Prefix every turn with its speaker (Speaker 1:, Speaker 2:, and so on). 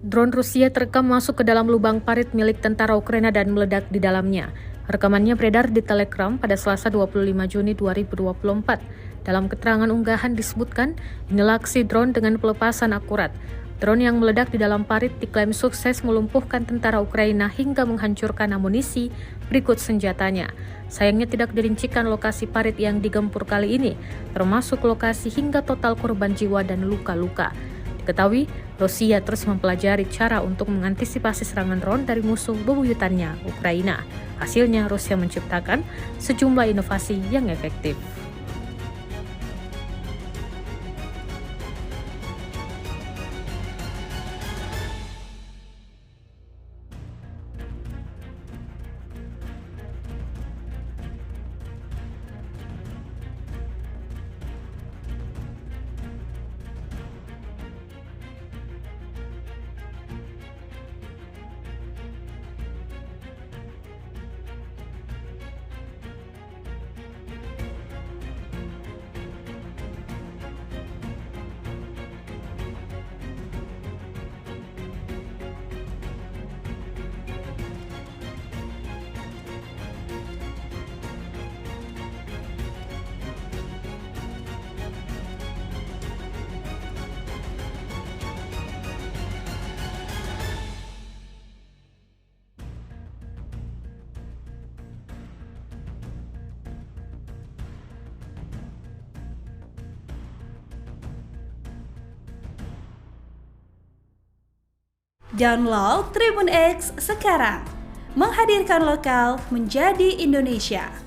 Speaker 1: Drone Rusia terekam masuk ke dalam lubang parit milik tentara Ukraina dan meledak di dalamnya. Rekamannya beredar di Telegram pada Selasa 25 Juni 2024. Dalam keterangan unggahan disebutkan, inilah aksi drone dengan pelepasan akurat. Drone yang meledak di dalam parit diklaim sukses melumpuhkan tentara Ukraina hingga menghancurkan amunisi berikut senjatanya. Sayangnya tidak dirincikan lokasi parit yang digempur kali ini, termasuk lokasi hingga total korban jiwa dan luka-luka. Diketahui, Rusia terus mempelajari cara untuk mengantisipasi serangan drone dari musuh bebuyutannya, Ukraina. Hasilnya, Rusia menciptakan sejumlah inovasi yang efektif.
Speaker 2: Download Tribun X sekarang, menghadirkan lokal menjadi Indonesia.